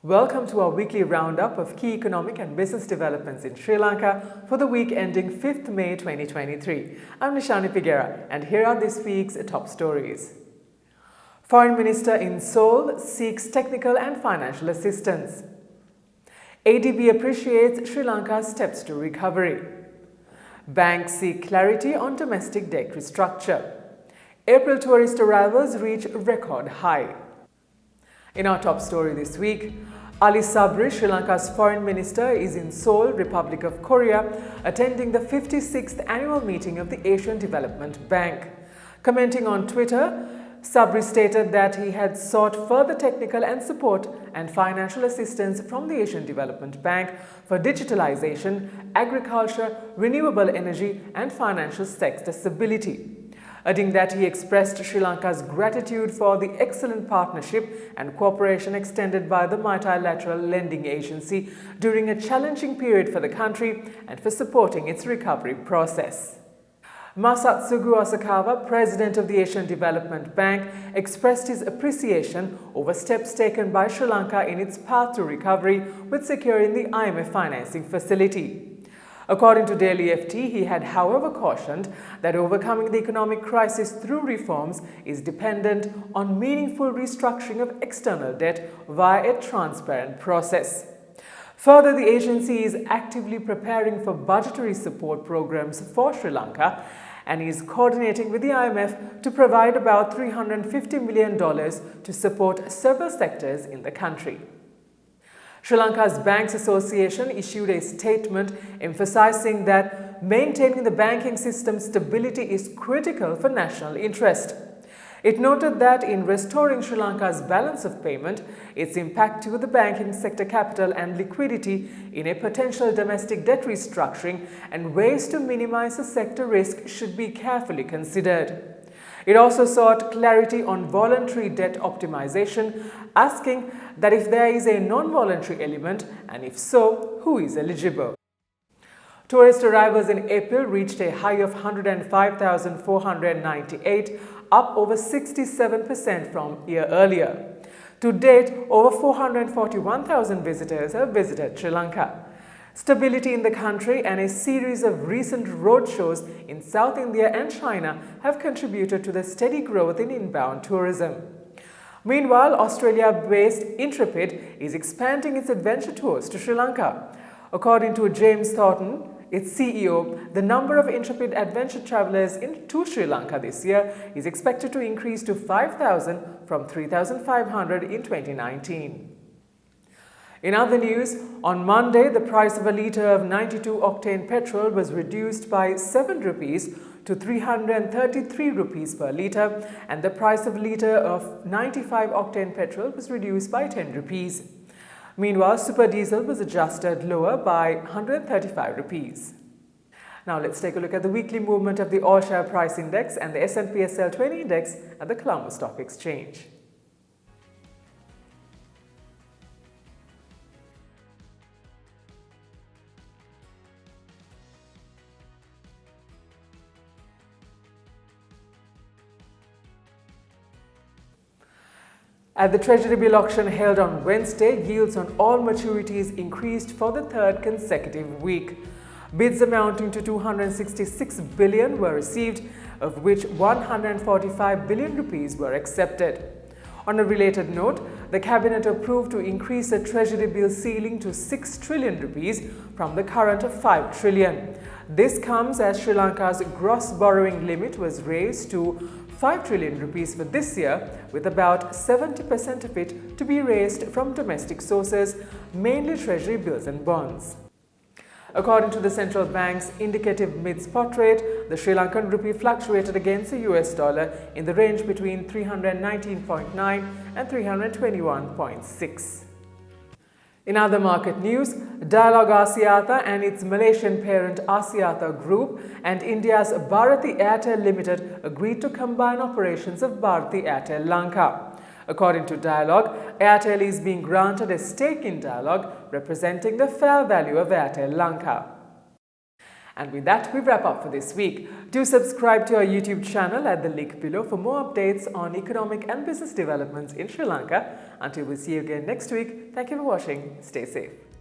Welcome to our weekly roundup of key economic and business developments in Sri Lanka for the week ending 5th May 2023. I'm Nishani Figuera, and here are this week's top stories. Foreign Minister in Seoul seeks technical and financial assistance. ADB appreciates Sri Lanka's steps to recovery. Banks seek clarity on domestic debt restructure. April tourist arrivals reach record high. In our top story this week, Ali Sabri, Sri Lanka's foreign minister, is in Seoul, Republic of Korea, attending the 56th annual meeting of the Asian Development Bank. Commenting on Twitter, Sabri stated that he had sought further technical and support and financial assistance from the Asian Development Bank for digitalization, agriculture, renewable energy and financial sector stability. Adding that he expressed Sri Lanka's gratitude for the excellent partnership and cooperation extended by the multilateral lending agency during a challenging period for the country and for supporting its recovery process. Masatsugu Asakawa, president of the Asian Development Bank, expressed his appreciation over steps taken by Sri Lanka in its path to recovery with securing the IMF financing facility. According to Daily FT, he had, however, cautioned that overcoming the economic crisis through reforms is dependent on meaningful restructuring of external debt via a transparent process. Further, the agency is actively preparing for budgetary support programs for Sri Lanka and is coordinating with the IMF to provide about $350 million to support several sectors in the country. Sri Lanka's Banks Association issued a statement emphasizing that maintaining the banking system's stability is critical for national interest. It noted that in restoring Sri Lanka's balance of payment, its impact to the banking sector capital and liquidity in a potential domestic debt restructuring and ways to minimize the sector risk should be carefully considered. It also sought clarity on voluntary debt optimization, asking that if there is a non-voluntary element, and if so, who is eligible. Tourist arrivals in April reached a high of 105,498, up over 67% from a year earlier. To date, over 441,000 visitors have visited Sri Lanka. Stability in the country and a series of recent roadshows in South India and China have contributed to the steady growth in inbound tourism. Meanwhile, Australia-based Intrepid is expanding its adventure tours to Sri Lanka. According to James Thornton, its CEO, the number of Intrepid adventure travelers to Sri Lanka this year is expected to increase to 5,000 from 3,500 in 2019. In other news, on Monday, the price of a litre of 92-octane petrol was reduced by 7 rupees to 333 rupees per litre, and the price of a litre of 95-octane petrol was reduced by 10 rupees. Meanwhile, super diesel was adjusted lower by 135 rupees. Now let's take a look at the weekly movement of the All Share Price Index and the S&P SL20 Index at the Colombo Stock Exchange. At the Treasury bill auction held on Wednesday, yields on all maturities increased for the third consecutive week. Bids amounting to 266 billion were received, of which 145 billion rupees were accepted. On a related note, the Cabinet approved to increase the Treasury bill ceiling to 6 trillion rupees from the current 5 trillion. This comes as Sri Lanka's gross borrowing limit was raised to 5 trillion rupees for this year, with about 70% of it to be raised from domestic sources, mainly Treasury bills and bonds. According to the central bank's indicative mid-spot rate, the Sri Lankan rupee fluctuated against the US dollar in the range between 319.9 and 321.6. In other market news, Dialog Axiata and its Malaysian parent Axiata Group and India's Bharati Airtel Limited agreed to combine operations of Bharti Airtel Lanka. According to Dialog, Airtel is being granted a stake in Dialog, representing the fair value of Airtel Lanka. And with that, we wrap up for this week. Do subscribe to our YouTube channel at the link below for more updates on economic and business developments in Sri Lanka. Until we see you again next week, thank you for watching. Stay safe.